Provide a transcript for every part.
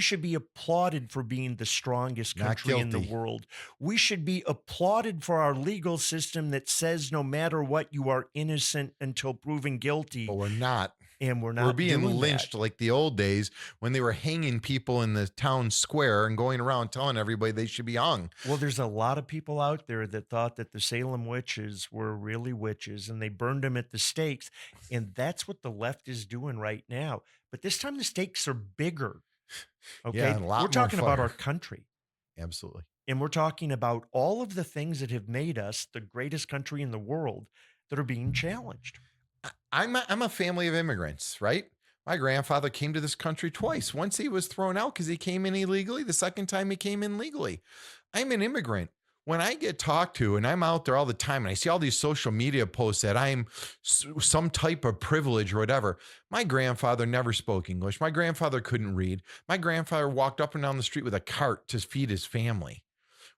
should be applauded for being the strongest country in the world. We should be applauded for our legal system that says no matter what, you are innocent until proven guilty. But we're not. And we're not. We're being doing lynched that. like the old days when they were hanging people in the town square and going around telling everybody they should be hung. Well, there's a lot of people out there that thought that the Salem witches were really witches, and they burned them at the stakes. And that's what the left is doing right now. But this time the stakes are bigger. Okay. Yeah, and a lot we're talking more about fire. our country. Absolutely. And we're talking about all of the things that have made us the greatest country in the world that are being challenged. I'm a family of immigrants, right? My grandfather came to this country twice. Once he was thrown out because he came in illegally. The second time he came in legally. I'm an immigrant. When I get talked to, and I'm out there all the time, and I see all these social media posts that I'm some type of privilege or whatever, my grandfather never spoke English. My grandfather couldn't read. My grandfather walked up and down the street with a cart to feed his family.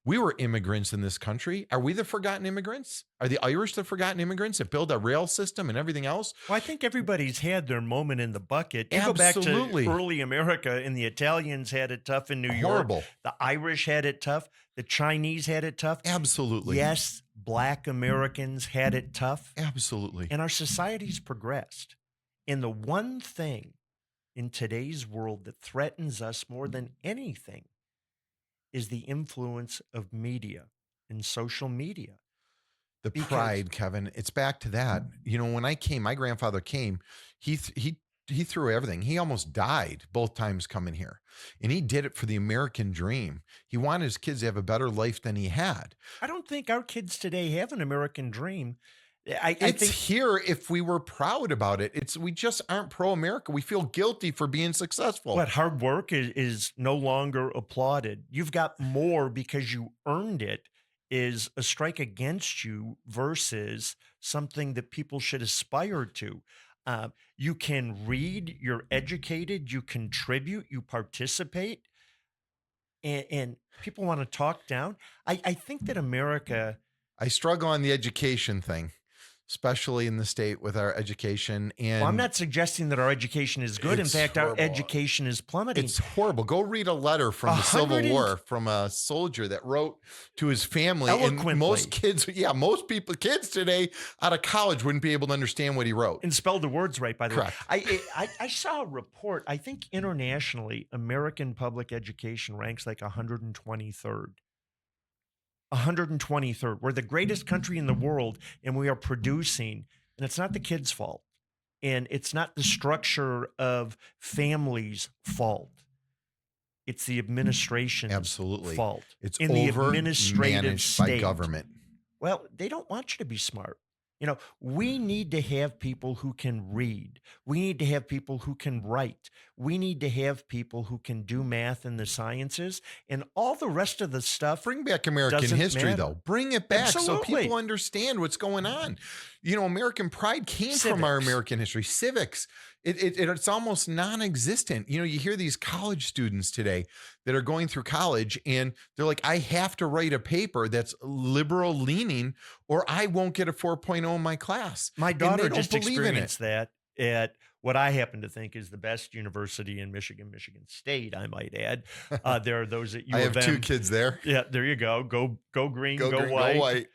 We were immigrants in this country. Are we the forgotten immigrants? Are the Irish the forgotten immigrants that build a rail system and everything else? Well, I think everybody's had their moment in the bucket. You Absolutely. go back to early America, and the Italians had it tough in New York. The Irish had it tough. The Chinese had it tough. Absolutely. Yes, Black Americans had it tough. Absolutely. And our society's progressed. And the one thing in today's world that threatens us more than anything is the influence of media and social media. The pride, Kevin, it's back to that. You know, when I came, my grandfather came, he threw everything. He almost died both times coming here. And he did it for the American dream. He wanted his kids to have a better life than he had. I don't think our kids today have an American dream. I think here if we were proud about it. We just aren't pro-America. We feel guilty for being successful. But hard work is no longer applauded. You've got more because you earned it is a strike against you versus something that people should aspire to. You can read, you're educated, you contribute, you participate, and people want to talk down. I think that America... I struggle on the education thing, especially in the state with our education. And I'm not suggesting that our education is good. In fact, horrible. Our education is plummeting. It's horrible. Go read a letter from the Civil War from a soldier that wrote to his family. Eloquently. And most kids, kids today out of college wouldn't be able to understand what he wrote. And spelled the words right, by the way. Correct. I saw a report. I think internationally, American public education ranks like 123rd. 123rd. We're the greatest country in the world, and we are producing, and it's not the kids' fault, and it's not the structure of families' fault. It's the administration's fault. It's in the administrative state by government. Well, they don't want you to be smart. You know, we need to have people who can read. We need to have people who can write. We need to have people who can do math and the sciences, and all the rest of the stuff. Bring back American history, though. Bring it back so people understand what's going on. You know, American pride came from our American history. Civics. It's almost non-existent. You know, you hear these college students today that are going through college and they're like, I have to write a paper that's liberal leaning or I won't get a 4.0 in my class. My daughter just experienced that at what I happen to think is the best university in Michigan, Michigan State, I might add. There are those at U of M. I have two kids there. Yeah, there you go. Go green, go green, white. Go white.